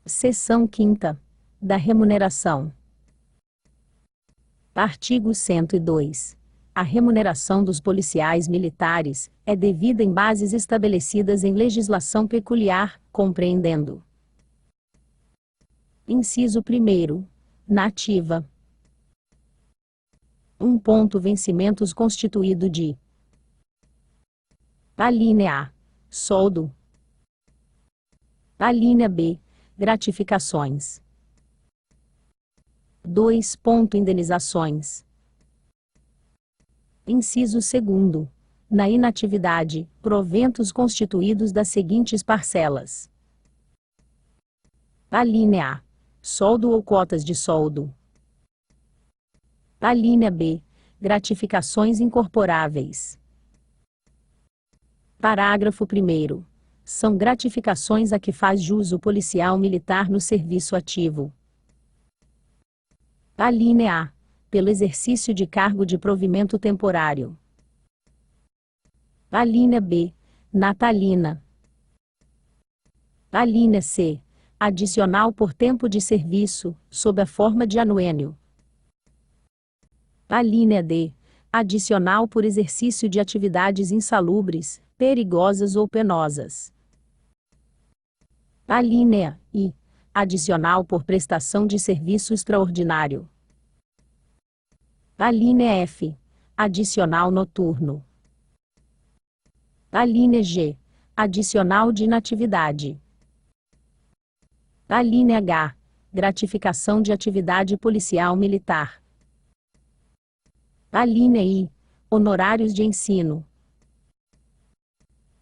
Seção 5ª. Da remuneração. Artigo 102. A remuneração dos policiais militares é devida em bases estabelecidas em legislação peculiar, compreendendo: inciso 1º. Na ativa. 1. Vencimentos constituído de: alínea A. Soldo. Alínea B. Gratificações. 2. Indenizações. Inciso 2º. Na inatividade, proventos constituídos das seguintes parcelas: alínea A. Soldo ou cotas de soldo. Alínea B. Gratificações incorporáveis. Parágrafo 1º. São gratificações a que faz jus o policial militar no serviço ativo. Alínea A. Pelo exercício de cargo de provimento temporário. Alínea B. Natalina. Alínea C. Adicional por tempo de serviço, sob a forma de anuênio. Alínea D. Adicional por exercício de atividades insalubres, perigosas ou penosas. Alínea I. Adicional por prestação de serviço extraordinário. Alínea F. Adicional noturno. Alínea G. Adicional de inatividade. Alínea H. Gratificação de atividade policial militar. Alínea I. Honorários de ensino.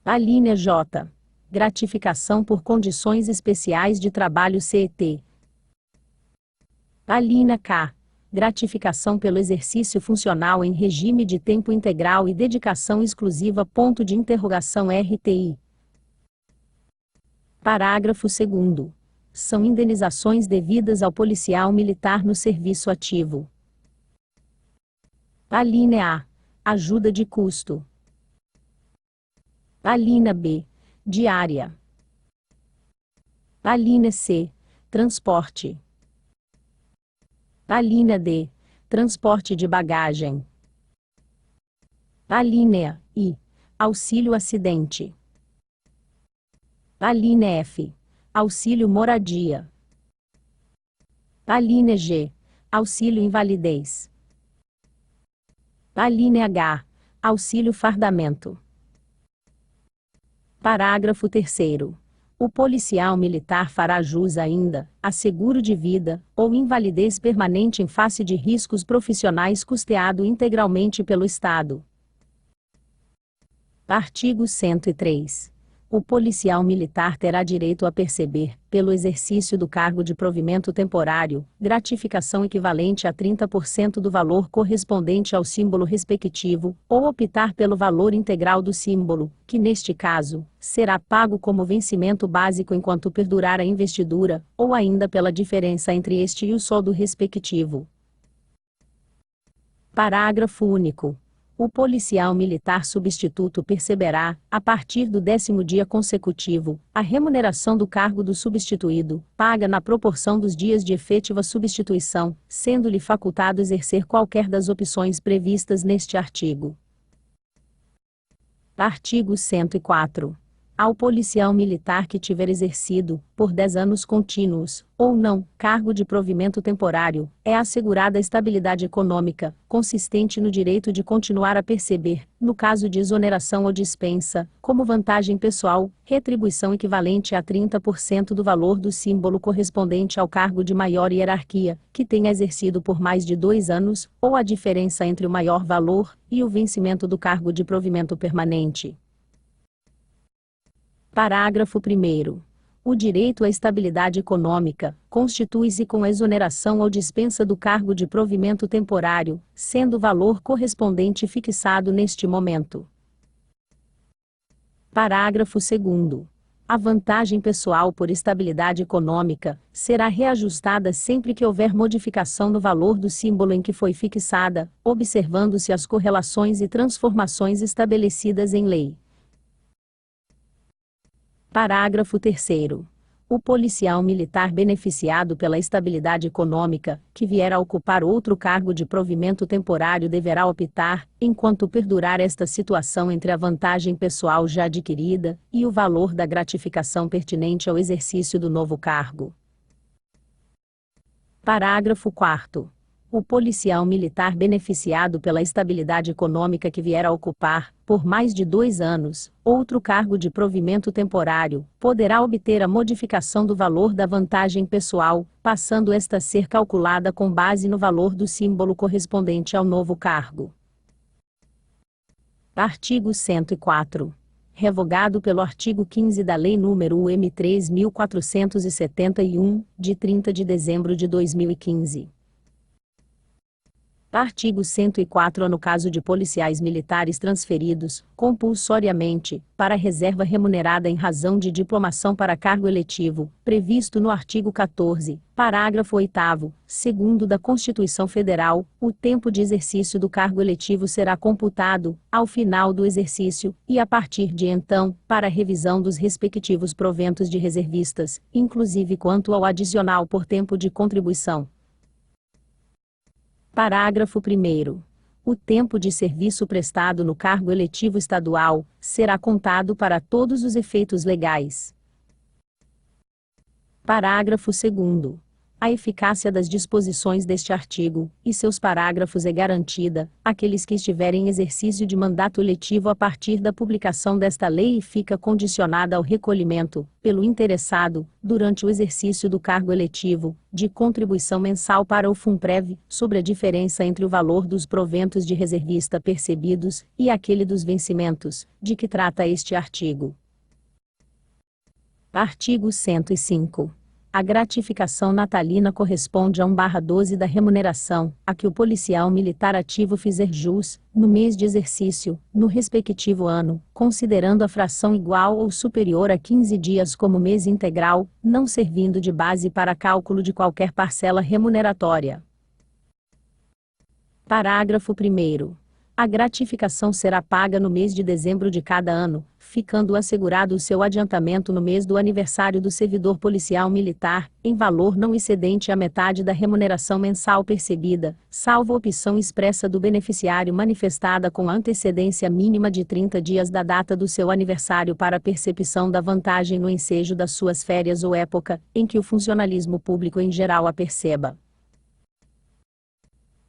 Alínea J. Gratificação por condições especiais de trabalho CET. Alínea K. Gratificação pelo exercício funcional em regime de tempo integral e dedicação exclusiva. RTI. Parágrafo 2º. São indenizações devidas ao policial militar no serviço ativo. Alínea A. Ajuda de custo. Alínea B. Diária. Alínea C. Transporte. Alínea D. Transporte de bagagem. Alínea I. Auxílio acidente. Alínea F. Auxílio moradia. Alínea G. Auxílio invalidez. Alínea H. Auxílio fardamento. Parágrafo 3º. O policial militar fará jus ainda a seguro de vida ou invalidez permanente em face de riscos profissionais custeado integralmente pelo Estado. Artigo 103. O policial militar terá direito a perceber, pelo exercício do cargo de provimento temporário, gratificação equivalente a 30% do valor correspondente ao símbolo respectivo, ou optar pelo valor integral do símbolo, que neste caso, será pago como vencimento básico enquanto perdurar a investidura, ou ainda pela diferença entre este e o soldo respectivo. Parágrafo único. O policial militar substituto perceberá, a partir do 10º dia consecutivo, a remuneração do cargo do substituído, paga na proporção dos dias de efetiva substituição, sendo-lhe facultado exercer qualquer das opções previstas neste artigo. Artigo 104. Ao policial militar que tiver exercido, por 10 anos contínuos, ou não, cargo de provimento temporário, é assegurada a estabilidade econômica, consistente no direito de continuar a perceber, no caso de exoneração ou dispensa, como vantagem pessoal, retribuição equivalente a 30% do valor do símbolo correspondente ao cargo de maior hierarquia, que tenha exercido por mais de 2 anos, ou a diferença entre o maior valor e o vencimento do cargo de provimento permanente. Parágrafo 1º. O direito à estabilidade econômica constitui-se com a exoneração ou dispensa do cargo de provimento temporário, sendo o valor correspondente fixado neste momento. Parágrafo 2º. A vantagem pessoal por estabilidade econômica será reajustada sempre que houver modificação no valor do símbolo em que foi fixada, observando-se as correlações e transformações estabelecidas em lei. Parágrafo 3º. O policial militar beneficiado pela estabilidade econômica, que vier a ocupar outro cargo de provimento temporário deverá optar, enquanto perdurar esta situação entre a vantagem pessoal já adquirida e o valor da gratificação pertinente ao exercício do novo cargo. Parágrafo 4º. O policial militar beneficiado pela estabilidade econômica que vier a ocupar, por mais de 2 anos, outro cargo de provimento temporário, poderá obter a modificação do valor da vantagem pessoal, passando esta a ser calculada com base no valor do símbolo correspondente ao novo cargo. Artigo 104. Revogado pelo artigo 15 da Lei nº UM 3.471, de 30 de dezembro de 2015. Artigo 104. No caso de policiais militares transferidos, compulsoriamente, para reserva remunerada em razão de diplomação para cargo eletivo, previsto no artigo 14, parágrafo 8º, segundo da Constituição Federal, o tempo de exercício do cargo eletivo será computado, ao final do exercício, e a partir de então, para a revisão dos respectivos proventos de reservistas, inclusive quanto ao adicional por tempo de contribuição. Parágrafo 1º. O tempo de serviço prestado no cargo eletivo estadual será contado para todos os efeitos legais. Parágrafo 2º. A eficácia das disposições deste artigo e seus parágrafos é garantida àqueles que estiverem em exercício de mandato eletivo a partir da publicação desta lei e fica condicionada ao recolhimento, pelo interessado, durante o exercício do cargo eletivo, de contribuição mensal para o FUNPREV, sobre a diferença entre o valor dos proventos de reservista percebidos e aquele dos vencimentos, de que trata este artigo. Artigo 105. A gratificação natalina corresponde a 1/12 da remuneração, a que o policial militar ativo fizer jus, no mês de exercício, no respectivo ano, considerando a fração igual ou superior a 15 dias como mês integral, não servindo de base para cálculo de qualquer parcela remuneratória. Parágrafo 1º. A gratificação será paga no mês de dezembro de cada ano, ficando assegurado o seu adiantamento no mês do aniversário do servidor policial militar, em valor não excedente à metade da remuneração mensal percebida, salvo opção expressa do beneficiário manifestada com antecedência mínima de 30 dias da data do seu aniversário para a percepção da vantagem no ensejo das suas férias ou época em que o funcionalismo público em geral a perceba.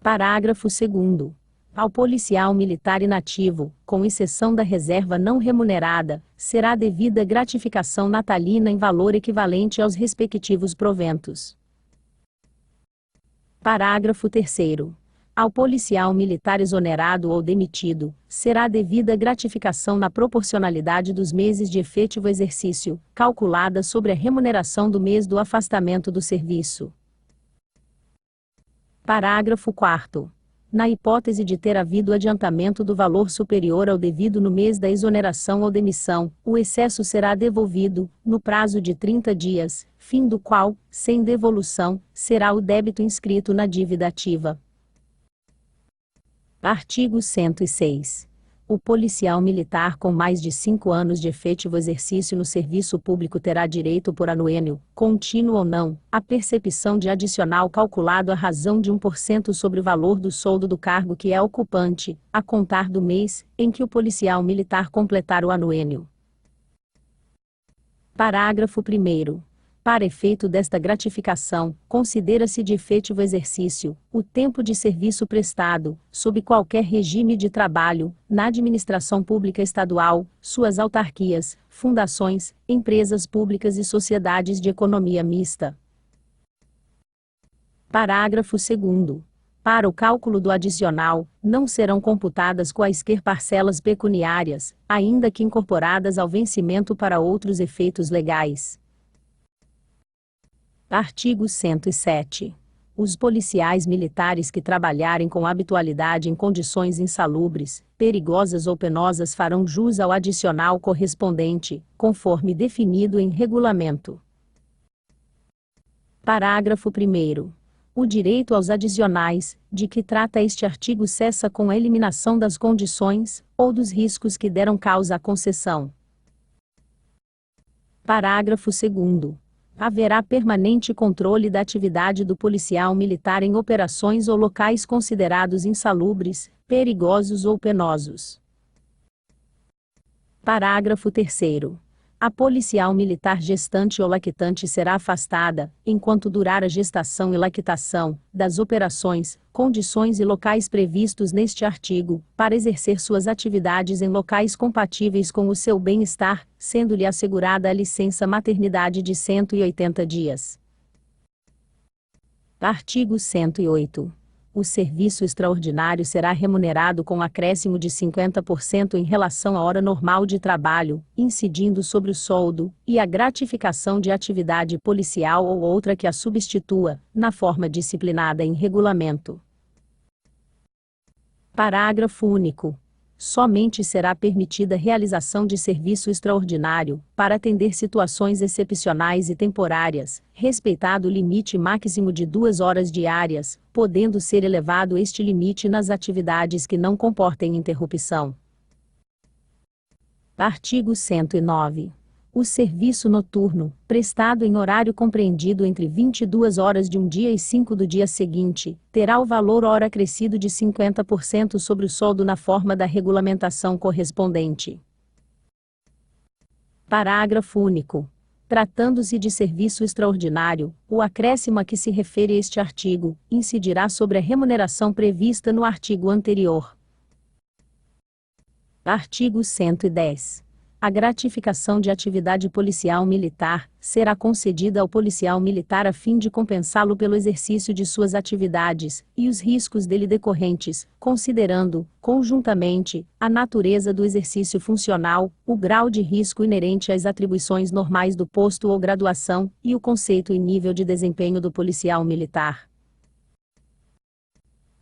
Parágrafo 2º. Ao policial militar inativo, com exceção da reserva não remunerada, será devida gratificação natalina em valor equivalente aos respectivos proventos. Parágrafo 3º. Ao policial militar exonerado ou demitido, será devida gratificação na proporcionalidade dos meses de efetivo exercício, calculada sobre a remuneração do mês do afastamento do serviço. Parágrafo 4º. Na hipótese de ter havido adiantamento do valor superior ao devido no mês da exoneração ou demissão, o excesso será devolvido, no prazo de 30 dias, fim do qual, sem devolução, será o débito inscrito na dívida ativa. Artigo 106. O policial militar com mais de 5 anos de efetivo exercício no serviço público terá direito por anuênio, contínuo ou não, à percepção de adicional calculado à razão de 1% sobre o valor do soldo do cargo que é ocupante, a contar do mês em que o policial militar completar o anuênio. Parágrafo 1º. Para efeito desta gratificação, considera-se de efetivo exercício o tempo de serviço prestado, sob qualquer regime de trabalho, na administração pública estadual, suas autarquias, fundações, empresas públicas e sociedades de economia mista. Parágrafo 2º. Para o cálculo do adicional, não serão computadas quaisquer parcelas pecuniárias, ainda que incorporadas ao vencimento para outros efeitos legais. Artigo 107. Os policiais militares que trabalharem com habitualidade em condições insalubres, perigosas ou penosas farão jus ao adicional correspondente, conforme definido em regulamento. Parágrafo 1º. O direito aos adicionais, de que trata este artigo cessa com a eliminação das condições, ou dos riscos que deram causa à concessão. Parágrafo 2º. Haverá permanente controle da atividade do policial militar em operações ou locais considerados insalubres, perigosos ou penosos. Parágrafo 3º. A policial militar gestante ou lactante será afastada, enquanto durar a gestação e lactação, das operações, condições e locais previstos neste artigo, para exercer suas atividades em locais compatíveis com o seu bem-estar, sendo-lhe assegurada a licença maternidade de 180 dias. Artigo 108. O serviço extraordinário será remunerado com acréscimo de 50% em relação à hora normal de trabalho, incidindo sobre o soldo, e a gratificação de atividade policial ou outra que a substitua, na forma disciplinada em regulamento. Parágrafo único. Somente será permitida a realização de serviço extraordinário, para atender situações excepcionais e temporárias, respeitado o limite máximo de 2 horas diárias, podendo ser elevado este limite nas atividades que não comportem interrupção. Artigo 109. O serviço noturno, prestado em horário compreendido entre 22 horas de um dia e 5 do dia seguinte, terá o valor hora acrescido de 50% sobre o soldo na forma da regulamentação correspondente. Parágrafo único. Tratando-se de serviço extraordinário, o acréscimo a que se refere este artigo, incidirá sobre a remuneração prevista no artigo anterior. Artigo 110. A gratificação de atividade policial militar será concedida ao policial militar a fim de compensá-lo pelo exercício de suas atividades e os riscos dele decorrentes, considerando, conjuntamente, a natureza do exercício funcional, o grau de risco inerente às atribuições normais do posto ou graduação e o conceito e nível de desempenho do policial militar.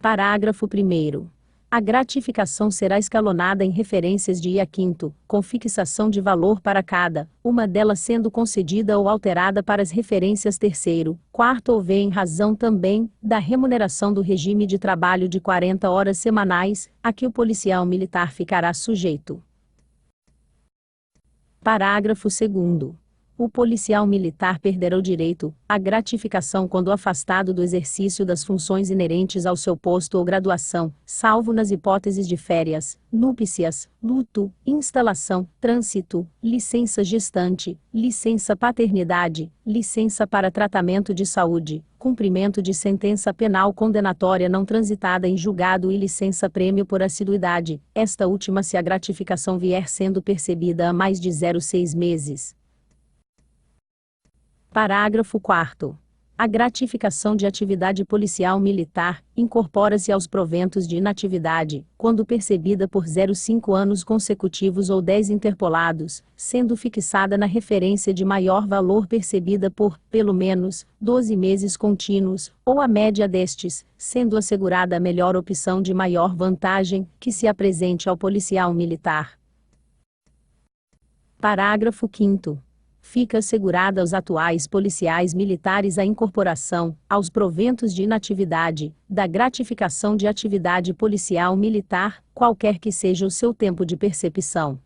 Parágrafo 1º. A gratificação será escalonada em referências de I a quinto, com fixação de valor para cada, uma delas sendo concedida ou alterada para as referências terceiro, quarto ou V em razão também, da remuneração do regime de trabalho de 40 horas semanais, a que o policial militar ficará sujeito. Parágrafo 2º. O policial militar perderá o direito à gratificação quando afastado do exercício das funções inerentes ao seu posto ou graduação, salvo nas hipóteses de férias, núpcias, luto, instalação, trânsito, licença gestante, licença paternidade, licença para tratamento de saúde, cumprimento de sentença penal condenatória não transitada em julgado e licença-prêmio por assiduidade, esta última se a gratificação vier sendo percebida há mais de 0,6 meses. Parágrafo 4º. A gratificação de atividade policial militar incorpora-se aos proventos de inatividade, quando percebida por 0,5 anos consecutivos ou 10 interpolados, sendo fixada na referência de maior valor percebida por, pelo menos, 12 meses contínuos, ou a média destes, sendo assegurada a melhor opção de maior vantagem, que se apresente ao policial militar. Parágrafo 5º. Fica assegurada aos atuais policiais militares a incorporação, aos proventos de inatividade, da gratificação de atividade policial militar, qualquer que seja o seu tempo de percepção.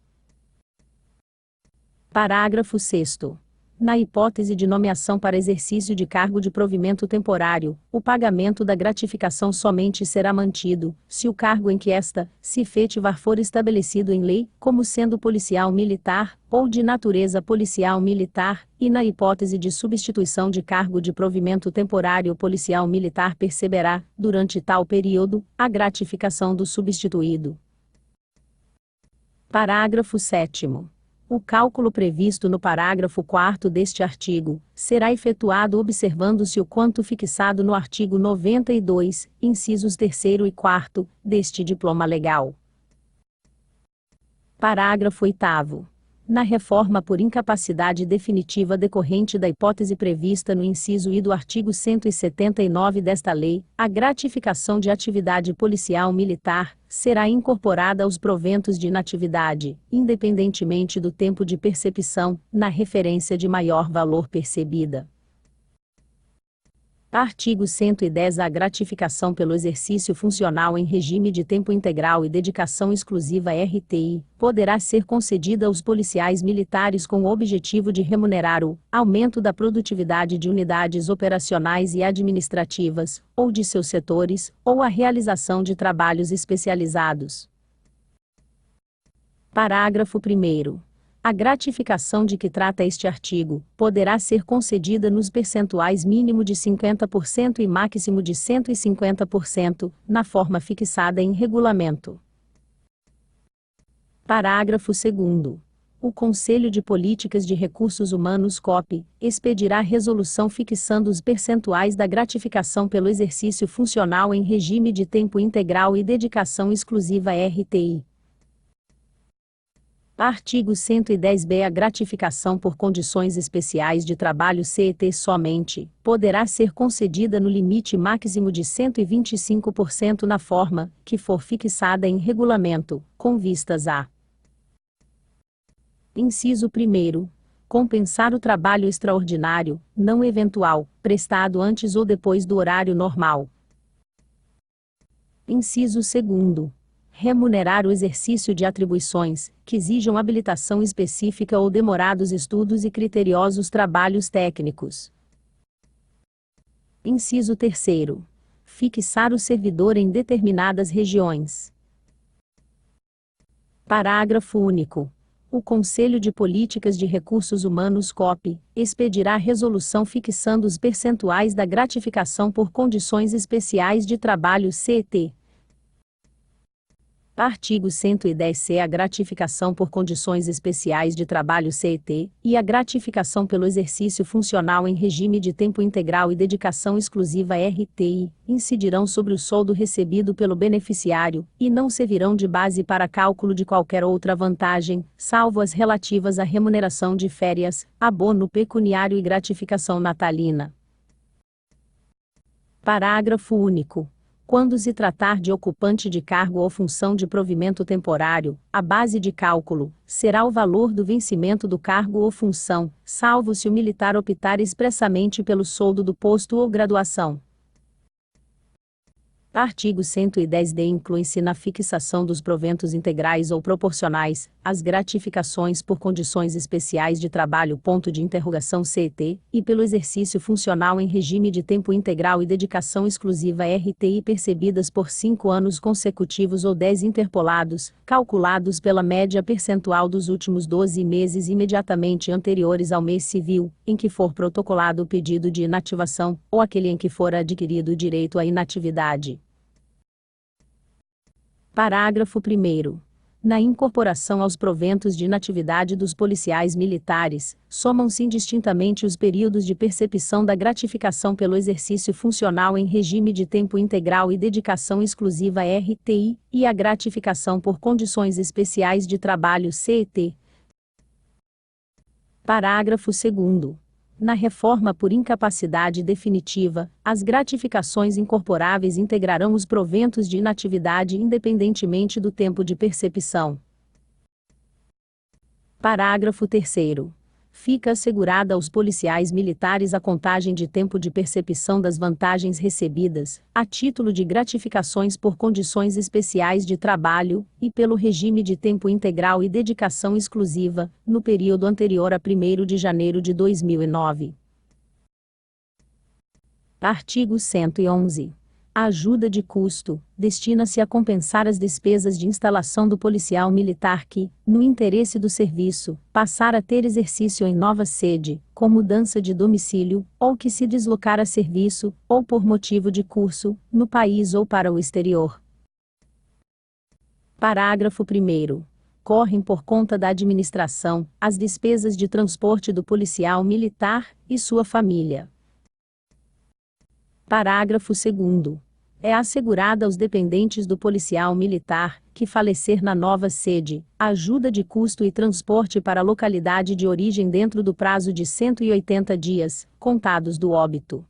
Parágrafo 6º. Na hipótese de nomeação para exercício de cargo de provimento temporário, o pagamento da gratificação somente será mantido, se o cargo em que esta se efetivar for estabelecido em lei, como sendo policial militar, ou de natureza policial militar, e na hipótese de substituição de cargo de provimento temporário o policial militar perceberá, durante tal período, a gratificação do substituído. Parágrafo 7º. O cálculo previsto no parágrafo 4º deste artigo será efetuado observando-se o quanto fixado no artigo 92, incisos 3º e 4º, deste diploma legal. Parágrafo 8º. Na reforma por incapacidade definitiva decorrente da hipótese prevista no inciso I do artigo 179 desta lei, a gratificação de atividade policial militar será incorporada aos proventos de inatividade, independentemente do tempo de percepção, na referência de maior valor percebida. Artigo 110. A gratificação pelo exercício funcional em regime de tempo integral e dedicação exclusiva RTI poderá ser concedida aos policiais militares com o objetivo de remunerar o aumento da produtividade de unidades operacionais e administrativas, ou de seus setores, ou a realização de trabalhos especializados. Parágrafo 1º. A gratificação de que trata este artigo poderá ser concedida nos percentuais mínimo de 50% e máximo de 150%, na forma fixada em regulamento. Parágrafo 2º. O Conselho de Políticas de Recursos Humanos (COP) expedirá resolução fixando os percentuais da gratificação pelo exercício funcional em regime de tempo integral e dedicação exclusiva RTI. Artigo 110-B. A gratificação por condições especiais de trabalho CET somente poderá ser concedida no limite máximo de 125% na forma que for fixada em regulamento, com vistas a: Inciso 1º. Compensar o trabalho extraordinário, não eventual, prestado antes ou depois do horário normal. Inciso 2º. Remunerar o exercício de atribuições que exijam habilitação específica ou demorados estudos e criteriosos trabalhos técnicos. Inciso 3º. Fixar o servidor em determinadas regiões. Parágrafo único. O Conselho de Políticas de Recursos Humanos (COP) expedirá resolução fixando os percentuais da gratificação por condições especiais de trabalho CET. Artigo 110-C. A gratificação por condições especiais de trabalho CET, e a gratificação pelo exercício funcional em regime de tempo integral e dedicação exclusiva RTI, incidirão sobre o soldo recebido pelo beneficiário, e não servirão de base para cálculo de qualquer outra vantagem, salvo as relativas à remuneração de férias, abono pecuniário e gratificação natalina. Parágrafo único. Quando se tratar de ocupante de cargo ou função de provimento temporário, a base de cálculo será o valor do vencimento do cargo ou função, salvo se o militar optar expressamente pelo soldo do posto ou graduação. Artigo 110-D. Incluem-se na fixação dos proventos integrais ou proporcionais as gratificações por condições especiais de trabalho (CET) e pelo exercício funcional em regime de tempo integral e dedicação exclusiva RTI percebidas por 5 anos consecutivos ou 10 interpolados, calculados pela média percentual dos últimos 12 meses imediatamente anteriores ao mês civil, em que for protocolado o pedido de inativação, ou aquele em que for adquirido o direito à inatividade. Parágrafo 1º. Na incorporação aos proventos de inatividade dos policiais militares, somam-se indistintamente os períodos de percepção da gratificação pelo exercício funcional em regime de tempo integral e dedicação exclusiva RTI, e a gratificação por condições especiais de trabalho CET. Parágrafo 2º. Na reforma por incapacidade definitiva, as gratificações incorporáveis integrarão os proventos de inatividade independentemente do tempo de percepção. Parágrafo 3º. Fica assegurada aos policiais militares a contagem de tempo de percepção das vantagens recebidas, a título de gratificações por condições especiais de trabalho, e pelo regime de tempo integral e dedicação exclusiva, no período anterior a 1º de janeiro de 2009. Artigo 111. A ajuda de custo destina-se a compensar as despesas de instalação do policial militar que, no interesse do serviço, passar a ter exercício em nova sede, com mudança de domicílio, ou que se deslocar a serviço, ou por motivo de curso, no país ou para o exterior. Parágrafo 1º. Correm por conta da administração as despesas de transporte do policial militar e sua família. Parágrafo 2º. É assegurada aos dependentes do policial militar, que falecer na nova sede, ajuda de custo e transporte para a localidade de origem dentro do prazo de 180 dias, contados do óbito.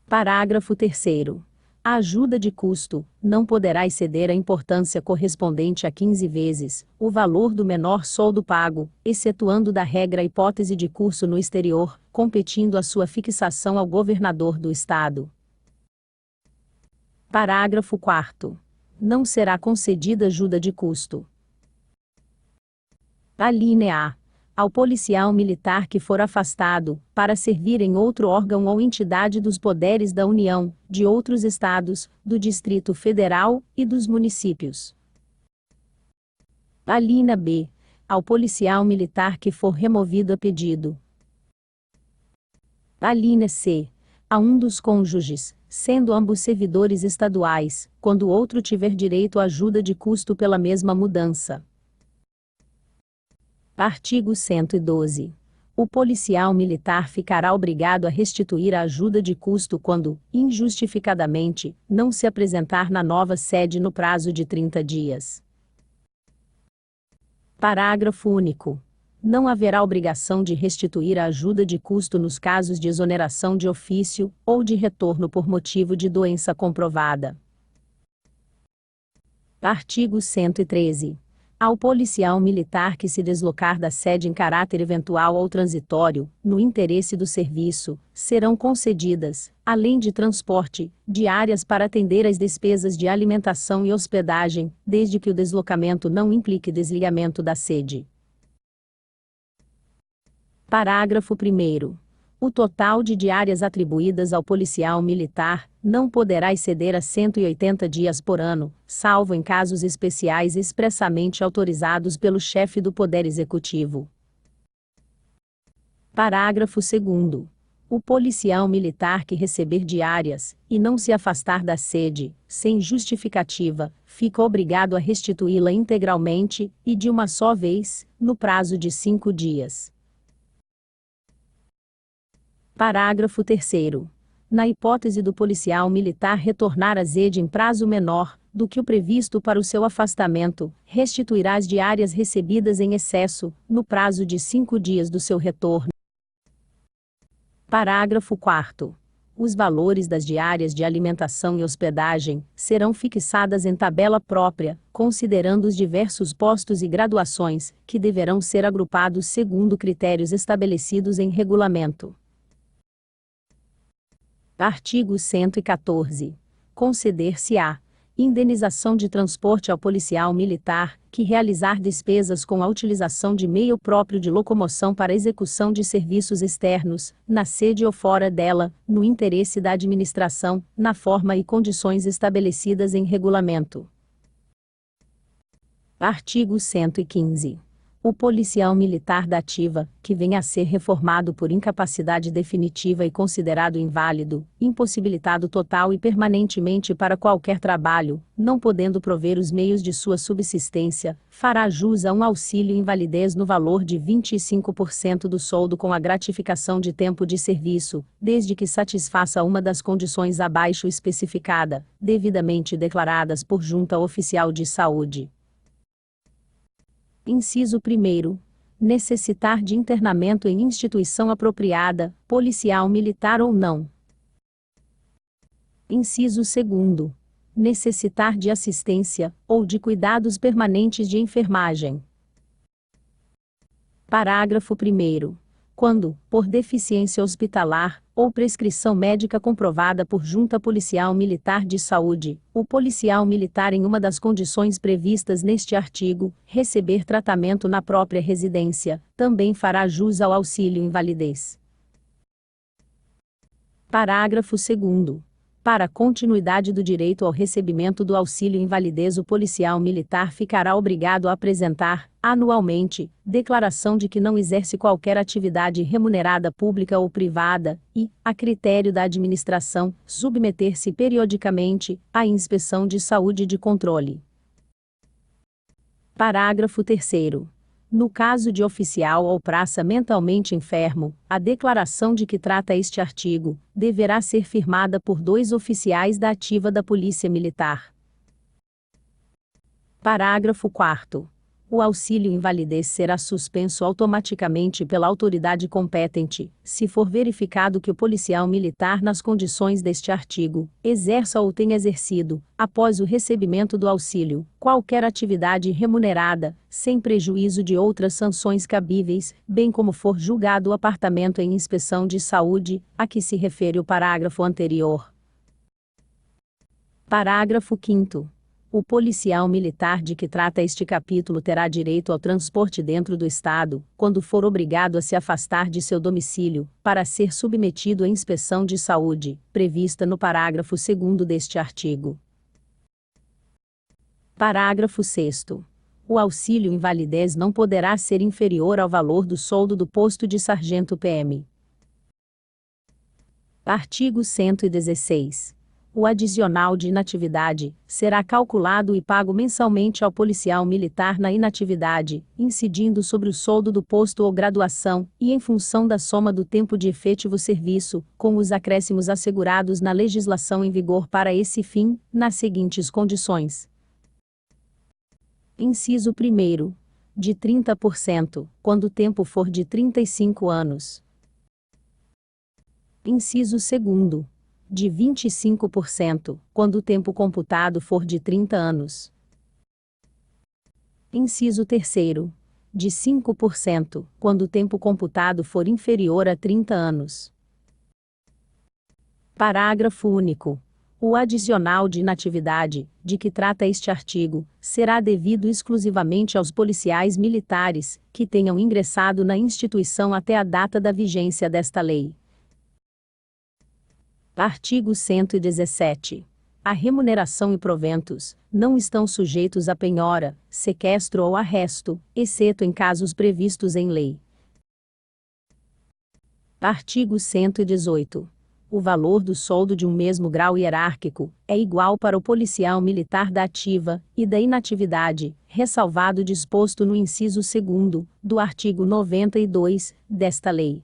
Parágrafo 3º. A ajuda de custo não poderá exceder a importância correspondente a 15 vezes o valor do menor soldo pago, excetuando da regra a hipótese de curso no exterior, competindo a sua fixação ao governador do Estado. Parágrafo 4º. Não será concedida ajuda de custo. Alínea A. Ao policial militar que for afastado, para servir em outro órgão ou entidade dos poderes da União, de outros estados, do Distrito Federal e dos municípios. Alínea B. Ao policial militar que for removido a pedido. Alínea C. A um dos cônjuges, sendo ambos servidores estaduais, quando o outro tiver direito à ajuda de custo pela mesma mudança. Artigo 112. O policial militar ficará obrigado a restituir a ajuda de custo quando, injustificadamente, não se apresentar na nova sede no prazo de 30 dias. Parágrafo único. Não haverá obrigação de restituir a ajuda de custo nos casos de exoneração de ofício ou de retorno por motivo de doença comprovada. Artigo 113. Ao policial militar que se deslocar da sede em caráter eventual ou transitório, no interesse do serviço, serão concedidas, além de transporte, diárias para atender às despesas de alimentação e hospedagem, desde que o deslocamento não implique desligamento da sede. Parágrafo 1º. O total de diárias atribuídas ao policial militar não poderá exceder a 180 dias por ano, salvo em casos especiais expressamente autorizados pelo chefe do Poder Executivo. Parágrafo 2º. O policial militar que receber diárias, e não se afastar da sede, sem justificativa, fica obrigado a restituí-la integralmente, e de uma só vez, no prazo de 5 dias. Parágrafo 3º. Na hipótese do policial militar retornar à sede em prazo menor do que o previsto para o seu afastamento, restituirá as diárias recebidas em excesso, no prazo de 5 dias do seu retorno. Parágrafo 4º. Os valores das diárias de alimentação e hospedagem serão fixadas em tabela própria, considerando os diversos postos e graduações, que deverão ser agrupados segundo critérios estabelecidos em regulamento. Artigo 114. Conceder-se-á indenização de transporte ao policial militar que realizar despesas com a utilização de meio próprio de locomoção para execução de serviços externos, na sede ou fora dela, no interesse da administração, na forma e condições estabelecidas em regulamento. Artigo 115. O policial militar da ativa, que venha a ser reformado por incapacidade definitiva e considerado inválido, impossibilitado total e permanentemente para qualquer trabalho, não podendo prover os meios de sua subsistência, fará jus a um auxílio invalidez no valor de 25% do soldo com a gratificação de tempo de serviço, desde que satisfaça uma das condições abaixo especificada, devidamente declaradas por junta oficial de saúde. Inciso 1º. Necessitar de internamento em instituição apropriada, policial militar ou não. Inciso 2º. Necessitar de assistência, ou de cuidados permanentes de enfermagem. Parágrafo 1º. Quando, por deficiência hospitalar, ou prescrição médica comprovada por junta policial militar de saúde, o policial militar em uma das condições previstas neste artigo, receber tratamento na própria residência, também fará jus ao auxílio invalidez. Parágrafo 2º. Para a continuidade do direito ao recebimento do auxílio invalidez, o policial militar ficará obrigado a apresentar, anualmente, declaração de que não exerce qualquer atividade remunerada pública ou privada e, a critério da administração, submeter-se periodicamente à inspeção de saúde e de controle. Parágrafo 3º. No caso de oficial ou praça mentalmente enfermo, a declaração de que trata este artigo deverá ser firmada por 2 oficiais da ativa da Polícia Militar. Parágrafo 4º. O auxílio-invalidez será suspenso automaticamente pela autoridade competente, se for verificado que o policial militar, nas condições deste artigo, exerça ou tenha exercido, após o recebimento do auxílio, qualquer atividade remunerada, sem prejuízo de outras sanções cabíveis, bem como for julgado o apartamento em inspeção de saúde, a que se refere o parágrafo anterior. Parágrafo 5º. O policial militar de que trata este capítulo terá direito ao transporte dentro do Estado, quando for obrigado a se afastar de seu domicílio, para ser submetido à inspeção de saúde, prevista no parágrafo 2º deste artigo. Parágrafo 6º. O auxílio-invalidez não poderá ser inferior ao valor do soldo do posto de sargento PM. Artigo 116. O adicional de inatividade será calculado e pago mensalmente ao policial militar na inatividade, incidindo sobre o soldo do posto ou graduação, e em função da soma do tempo de efetivo serviço, com os acréscimos assegurados na legislação em vigor para esse fim, nas seguintes condições. Inciso 1º. De 30%, quando o tempo for de 35 anos. Inciso 2º. De 25%, quando o tempo computado for de 30 anos. Inciso 3º. De 5%, quando o tempo computado for inferior a 30 anos. Parágrafo único. O adicional de inatividade, de que trata este artigo, será devido exclusivamente aos policiais militares, que tenham ingressado na instituição até a data da vigência desta lei. Artigo 117. A remuneração e proventos não estão sujeitos a penhora, sequestro ou arresto, exceto em casos previstos em lei. Artigo 118. O valor do soldo de um mesmo grau hierárquico é igual para o policial militar da ativa e da inatividade, ressalvado o disposto no inciso 2º do artigo 92 desta lei.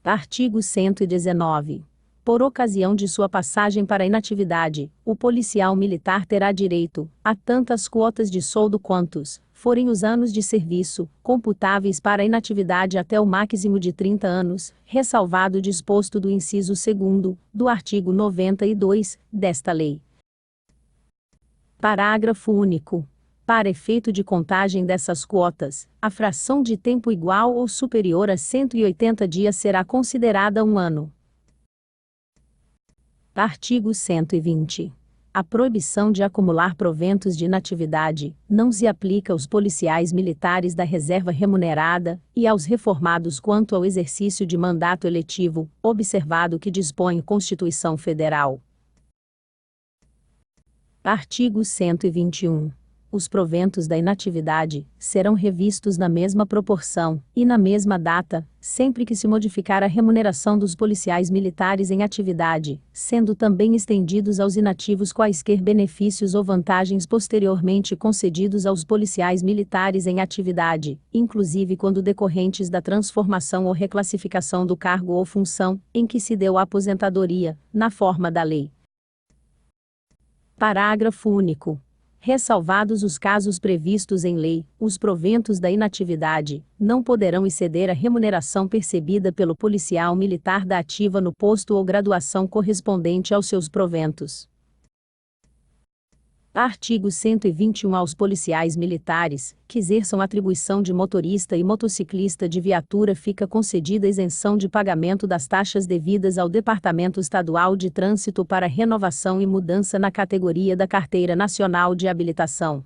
Artigo 119. Por ocasião de sua passagem para a inatividade, o policial militar terá direito a tantas quotas de soldo quantos forem os anos de serviço, computáveis para a inatividade até o máximo de 30 anos, ressalvado o disposto do inciso 2º do artigo 92 desta lei. Parágrafo único. Para efeito de contagem dessas quotas, a fração de tempo igual ou superior a 180 dias será considerada um ano. Artigo 120. A proibição de acumular proventos de inatividade não se aplica aos policiais militares da reserva remunerada e aos reformados quanto ao exercício de mandato eletivo, observado o que dispõe Constituição Federal. Artigo 121. Os proventos da inatividade serão revistos na mesma proporção e na mesma data, sempre que se modificar a remuneração dos policiais militares em atividade, sendo também estendidos aos inativos quaisquer benefícios ou vantagens posteriormente concedidos aos policiais militares em atividade, inclusive quando decorrentes da transformação ou reclassificação do cargo ou função em que se deu a aposentadoria, na forma da lei. Parágrafo único. Ressalvados os casos previstos em lei, os proventos da inatividade não poderão exceder a remuneração percebida pelo policial militar da ativa no posto ou graduação correspondente aos seus proventos. Artigo 121. Aos policiais militares que exerçam atribuição de motorista e motociclista de viatura fica concedida isenção de pagamento das taxas devidas ao Departamento Estadual de Trânsito para renovação e mudança na categoria da Carteira Nacional de Habilitação.